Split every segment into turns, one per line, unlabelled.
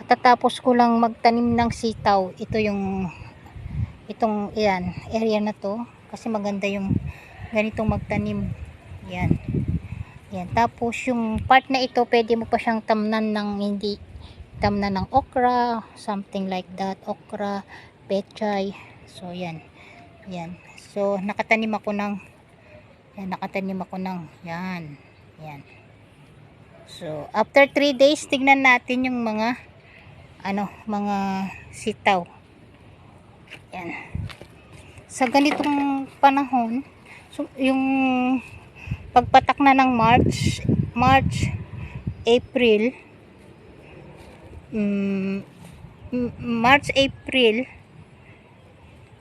katatapos ko lang magtanim ng sitaw. Ito yung itong yan, area na to kasi maganda yung ganitong magtanim. Yan. Yan. Tapos yung part na ito, pwede mo pa siyang tamnan ng hindi tamnan ng okra, something like that. Okra, pechay. So yan. Yan. So nakatanim ako ng yan. Yan. So after 3 days, tignan natin yung mga mga sitaw. Yan. Sa ganitong panahon, so yung pagpatak na ng April,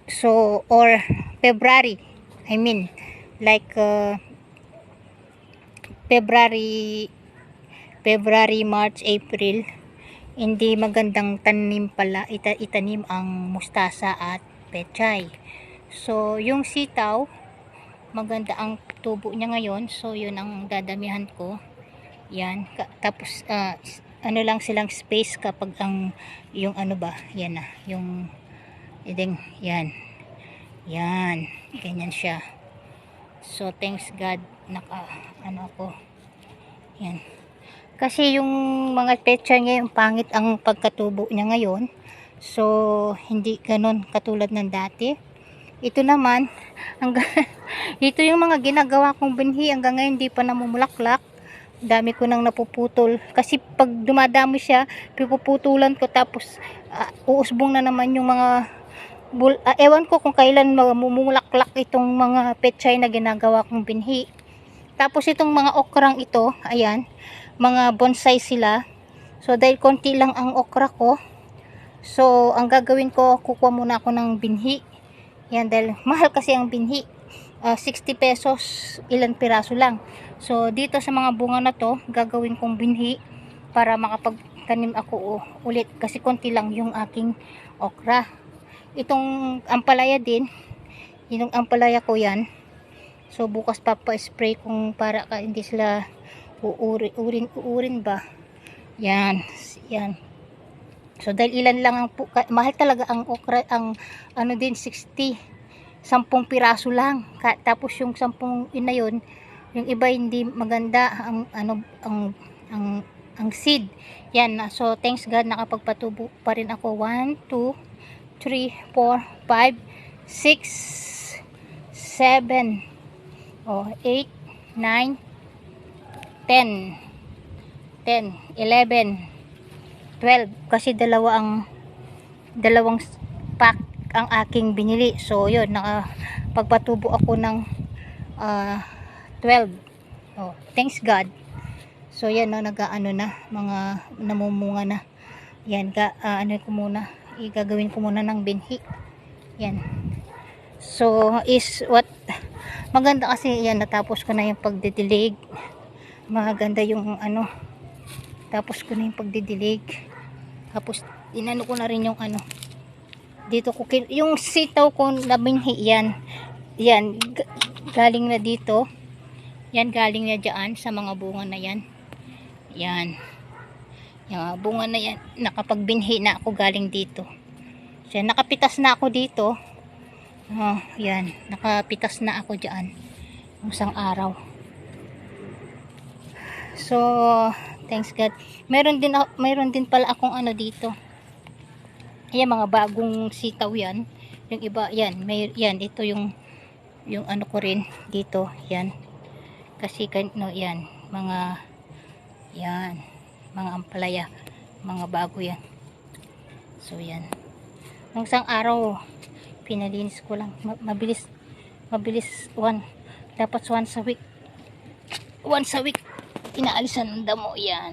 so or February, I mean like February, March, April, hindi magandang tanim pala itanim ang mustasa at pechay. So yung sitaw, maganda ang tubo niya ngayon. So yun ang dadamihan ko. Yan. Tapos lang silang space kapag yung yan na, yung yan. Yan. Ganyan siya. So thanks God ako. Yan. Kasi yung mga pechay ngayon, pangit ang pagkatubo niya ngayon. So hindi ganun katulad ng dati. Ito naman, ito yung mga ginagawa kong binhi. Hanggang ngayon hindi pa namumulaklak. Dami ko nang napuputol. Kasi pag dumadami siya, pipuputulan ko. Tapos uusbong na naman yung mga ewan ko kung kailan mamumulaklak itong mga pechay na ginagawa kong binhi. Tapos itong mga okrang ito, ayan, mga bonsai sila. So dahil konti lang ang okra ko, so ang gagawin ko, kukuha muna ako ng binhi. Yan, dahil mahal kasi ang binhi. 60 pesos, ilang piraso lang. So dito sa mga bunga na to, gagawin kong binhi para makapagtanim ako ulit. Kasi konti lang yung aking okra. Itong ampalaya din, yung ampalaya ko yan. So bukas papa-spray kung para hindi sila uurin ba. Yan. Yan. So dahil ilan lang mahal talaga ang okra, ang din 60, 10 piraso lang. Tapos yung 10 na yun, yung iba hindi maganda ang seed. Yan. So thanks God, nakapagpatubo pa rin ako. 1 2 3 4 5 6 7 8 9 10 11 12, kasi dalawang pack ang aking binili. So yun, nakapagpatubo ako ng 12. Thanks God. So yan, nag-aano na, mga namumunga na. Yan, ko muna, igagawin ko muna ng binhi. Yan. So is what maganda kasi yan, natapos ko na yung pagdidilig. Maganda yung tapos ko na yung pagdidilig. Tapos inano ko na rin yung dito ko yung sitaw ko na binhi, yan galing na dito. Yan, galing na dyan sa mga bunga na yan. Yan yung bunga na yan, nakapagbinhi na ako galing dito. So nakapitas na ako dito. Yan, nakapitas na ako dyan isang araw. So thanks God. Meron din pala akong dito. Ayan, mga bagong sitaw yan. Yung iba, yan, ito yung ko rin dito, yan. Kasi yan, mga ampalaya, mga bago yan. So yan. Nung isang araw, pinalinis ko lang. Mabilis dapat once a week inaalisan ng damo, yan.